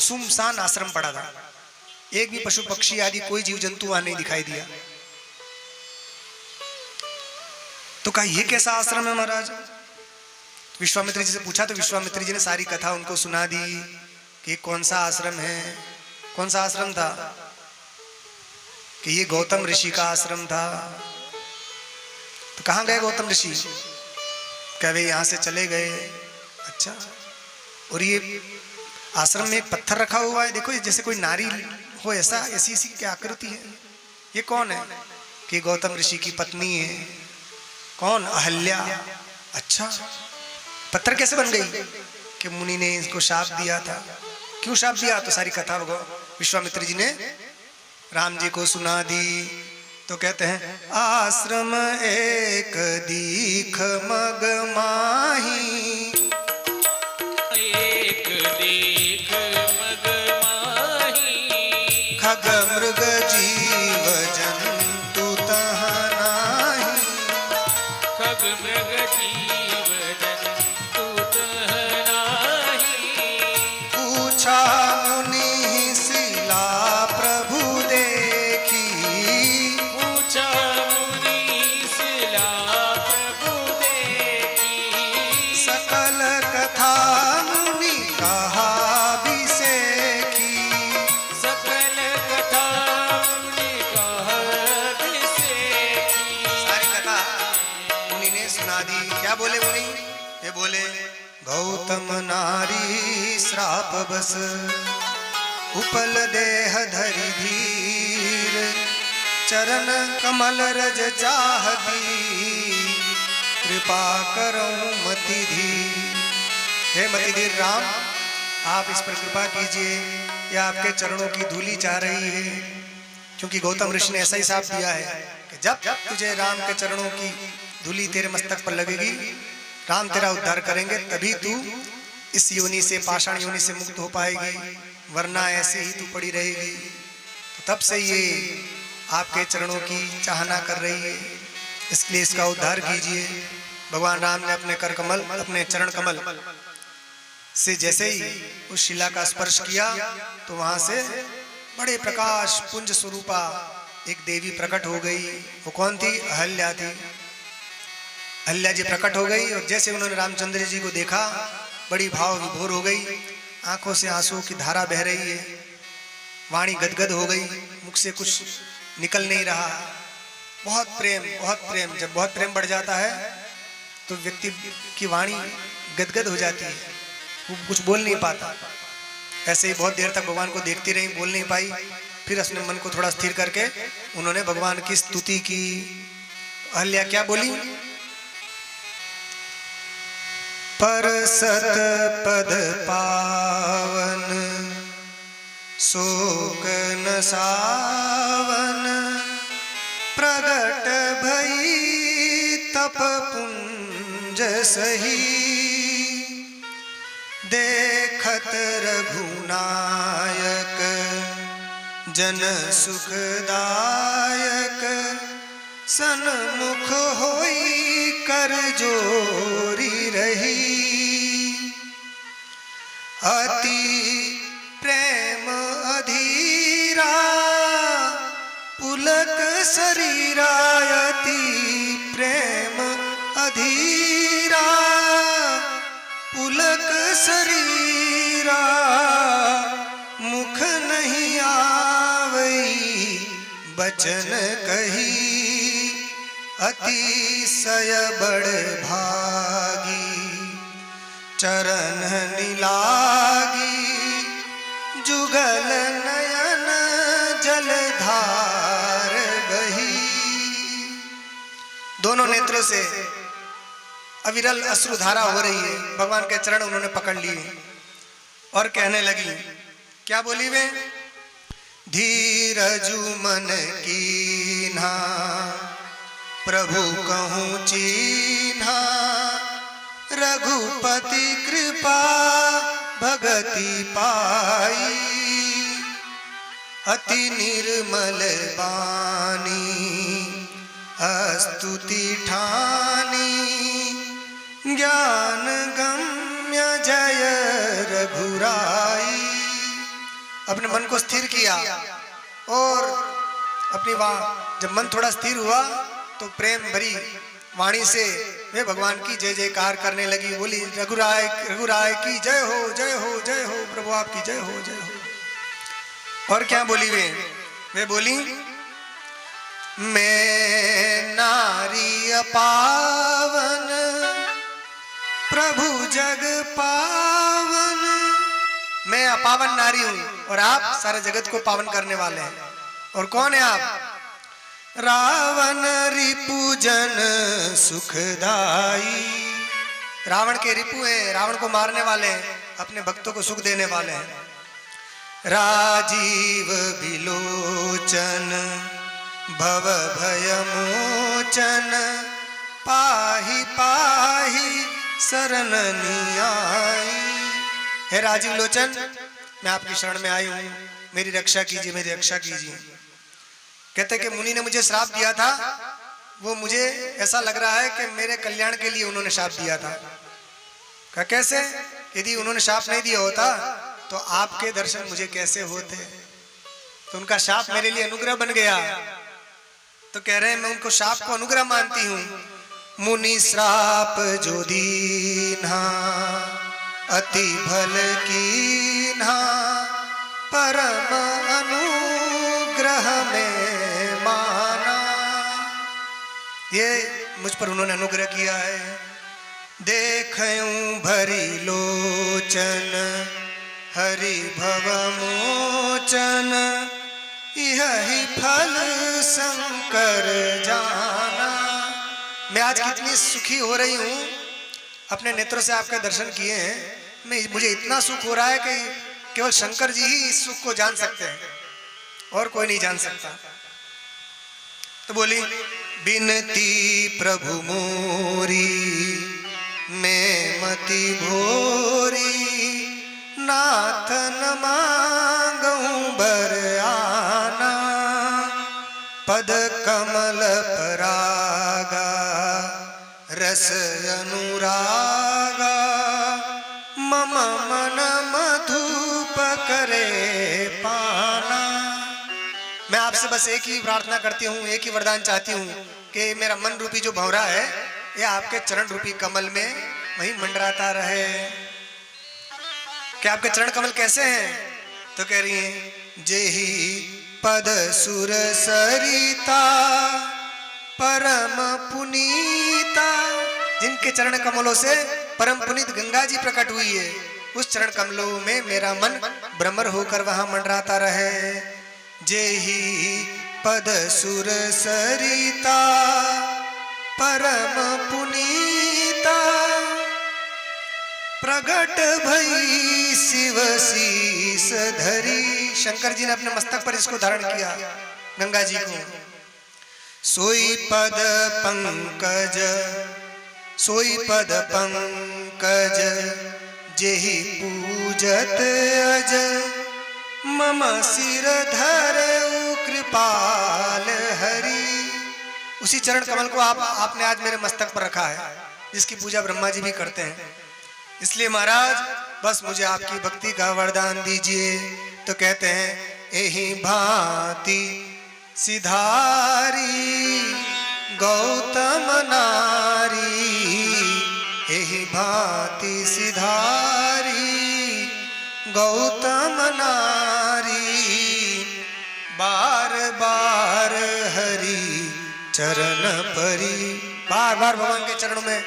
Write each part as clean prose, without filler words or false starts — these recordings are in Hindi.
सुनसान आश्रम पड़ा था, एक भी पशु पक्षी आदि कोई जीव जंतु वहां नहीं दिखाई दिया। तो कहा ये कैसा आश्रम है महाराज? विश्वामित्र जी से पूछा तो विश्वामित्र जी ने सारी कथा उनको सुना दी कि कौन सा आश्रम है। कौन सा आश्रम था? कि ये गौतम ऋषि का आश्रम था। तो कहाँ गए गौतम ऋषि? कह वे यहाँ से चले गए। अच्छा, और ये आश्रम में एक पत्थर रखा हुआ है, देखो जैसे कोई नारी हो, ऐसा ऐसी ऐसी क्या आकृति है, ये कौन है? कि गौतम ऋषि की पत्नी है। कौन? अहल्या। अच्छा, पत्थर कैसे बन गई? कि मुनि ने इसको शाप दिया था। क्यों शाप दिया? तो सारी कथा विश्वामित्र जी ने राम जी को सुना दी। तो कहते हैं आश्रम एक दीख मग माही, एक दीख मग माही, खग मृग जीव जंतु तह नाही, खग मृग जीव जंतु तह नाही। पूछा मुनि शिला प्रभु देखी, पूछा मुनि शिला प्रभु देखी, सकल कथा मुनि कहा बिसेखी। सकल कथा मुनि कहा बिसेखी। सारी कथा मुनि ने सुना दी। क्या बोले मुनि? ये बोले गौतम नारी श्राप बस, उपल देह धरि धीर, चरण कमल रज चाहती, कृपा करो मति धीर। हे मति धीर राम, आप इस पर कृपा कीजिए, यह आपके चरणों की धूली चाह रही है। क्योंकि गौतम ऋषि ने ऐसा ही साफ दिया है कि जब तुझे राम के चरणों की धूली तेरे मस्तक पर लगेगी, राम तेरा उद्धार करेंगे, तभी तू इस योनि से, पाषाण योनि से मुक्त हो पाएगी, वरना ऐसे ही तू पड़ी रहेगी। तो तब से ये आपके चरणों की चाहना कर रही है, इसलिए इसका उद्धार कीजिए। भगवान राम ने अपने कर कमल, अपने चरण कमल से जैसे ही उस शिला का स्पर्श किया तो वहां से बड़े प्रकाश पुंज स्वरूपा एक देवी प्रकट हो गई। वो कौन थी? अहल्या थी। अहल्या जी प्रकट हो गई और जैसे उन्होंने रामचंद्र जी को देखा, बड़ी भाव विभोर हो गई, आंखों से आंसू की धारा बह रही है, वाणी गदगद हो गई, मुख से कुछ निकल नहीं रहा। बहुत प्रेम, बहुत प्रेम। जब बहुत प्रेम बढ़ जाता है तो व्यक्ति की वाणी गदगद हो जाती है, वो कुछ बोल नहीं पाता। ऐसे ही बहुत देर तक भगवान को देखती रही, बोल नहीं पाई। फिर अपने मन को थोड़ा स्थिर करके उन्होंने भगवान की स्तुति की। अहल्या क्या बोली? पर सत पद पावन, शोक न सावन, प्रगट भई तप पुंज सही, देखत रघुनायक जन सुखदायक, सन्मुख होई कर जोरी रही, अति प्रेम अधीरा पुलक शरीरा, अति प्रेम अधीरा पुलक शरीरा, मुख नहीं आवई बचन कही, अतिशय बड़ भागी चरण निलागी, जुगल नयन जलधार बही। दोनों नेत्रों से अविरल अश्रुधारा हो रही है। भगवान के चरण उन्होंने पकड़ लिए और कहने लगी। क्या बोली वे? धीरजु मन कीन्हा, प्रभु कहूँ चीन्हा, रघुपति कृपा भगति पाई, अति निर्मल बानी स्तुति ठानी, ज्ञान गम्य जय रघुराई। अपने मन को स्थिर किया और अपनी जब मन थोड़ा स्थिर हुआ तो प्रेम भरी वाणी से वे भगवान की जय जयकार करने लगी। बोली रघुराय की जय हो, जय हो, जय हो, प्रभु आपकी जय हो, जय हो। और क्या बोली वे बोली मैं नारी अपावन प्रभु जग पावन। मैं अपावन नारी हूं और आप सारे जगत को पावन करने वाले हैं। और कौन है आप? रावण रिपुजन सुखदाई। रावण के रिपु हैं, रावण को मारने वाले हैं, अपने भक्तों को सुख देने वाले हैं। राजीव विलोचन भव भय मोचन पाहि पाहि शरण नियाई। हे राजीव लोचन, मैं आपकी शरण में आई हूं, मेरी रक्षा कीजिए, मेरी रक्षा कीजिए। कहते कि मुनि ने मुझे श्राप दिया था, वो मुझे ऐसा लग रहा है कि मेरे कल्याण के लिए उन्होंने श्राप दिया था। कहा कैसे? यदि उन्होंने श्राप नहीं दिया होता तो आपके दर्शन मुझे कैसे होते? तो उनका श्राप मेरे लिए अनुग्रह बन गया। तो कह रहे हैं मैं उनको श्राप को अनुग्रह मानती हूं। मुनि श्राप जो दीन्हा अति भल कीन्हा परम अनुग्रह में माना। ये मुझ पर उन्होंने अनुग्रह किया है। देखूं भरी लोचन हरि भव मोचन यही फल शंकर जाना। मैं आज कितनी सुखी हो रही हूं, अपने नेत्रों से आपके दर्शन किए हैं। मुझे इतना सुख हो रहा है कि केवल शंकर जी ही इस सुख को जान सकते हैं और कोई नहीं जान सकता। तो बोली बिनती प्रभु मोरी मैं मति भोरी नाथ न मांगूं बर आना। पद कमल परागा रस अनुरागा मम मन मधुप करे पाना। मैं आपसे बस एक ही प्रार्थना करती हूँ, एक ही वरदान चाहती हूँ कि मेरा मन रूपी जो भंवरा है ये आपके चरण रूपी कमल में वहीं मंडराता रहे। कि आपके चरण कमल कैसे हैं? तो कह रही हैं जेहि पद सुर सरिता परम पुनीता। जिनके चरण कमलों से परम पुनीत गंगा जी प्रकट हुई है, उस चरण कमलों में मेरा मन भ्रमर होकर वहां मंडराता रहे। जेहि पद सुर सरिता परम पुनीता प्रगट भई शिव शीस धरी। शंकर जी ने अपने मस्तक पर इसको धारण किया, गंगा जी को। सोई पद पंकज सोई पद पंकज जेहि पूजत अज मम सिर धरऊ कृपाल हरि। उसी चरण कमल को आपने आज मेरे मस्तक पर रखा है, जिसकी पूजा ब्रह्मा जी भी करते हैं। इसलिए महाराज बस मुझे आपकी भक्ति का वरदान दीजिए। तो कहते हैं एहि भांति सिधारी गौतम नारी। एहि भांति सिधारी गौतम नारी। बार बार हरि चरण परी। बार बार भगवान के चरणों में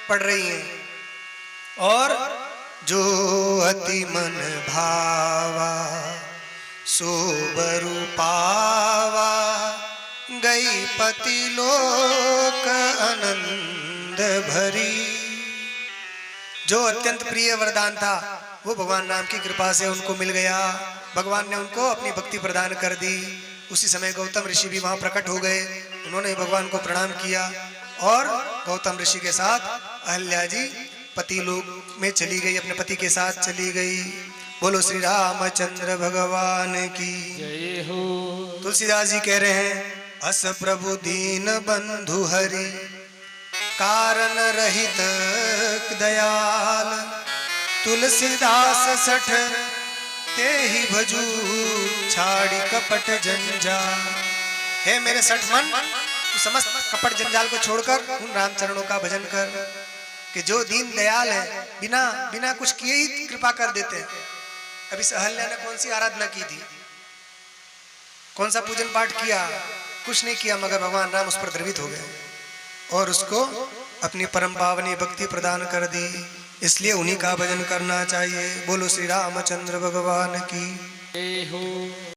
पड़ रही हैं। और जो अति मन भावा सो बरु पावा गई पति लोक आनंद भरी। जो अत्यंत प्रिय वरदान था वो भगवान राम की कृपा से उनको मिल गया। भगवान ने उनको अपनी भक्ति प्रदान कर दी। उसी समय गौतम ऋषि भी वहां प्रकट हो गए। उन्होंने भगवान को प्रणाम किया और गौतम ऋषि के साथ अहल्या जी पति लोक में चली गई, अपने पति के साथ चली गई। बोलो श्री रामचंद्र भगवान की जय हो। तुलसीदास जी कह रहे हैं अस प्रभु दीन बंधु हरि कारण रहित दयाल। तुलसीदास सठ ते ही भजू छाड़ी कपट जंजाल। हे मेरे सठ मन, तू समस्त कपट जंजाल को छोड़कर उन राम चरणों का भजन कर कि जो दीन दयाल है, बिना बिना कुछ किए ही कृपा कर देते हैं। अभी सहल्या ने कौन सी आराधना की थी, कौन सा पूजन पाठ किया, कुछ नहीं किया, मगर भगवान राम उस पर द्रवित हो गए और उसको अपनी परम पावनी भक्ति प्रदान कर दी। इसलिए उन्हीं का भजन करना चाहिए। बोलो श्री रामचंद्र भगवान की। जय हो।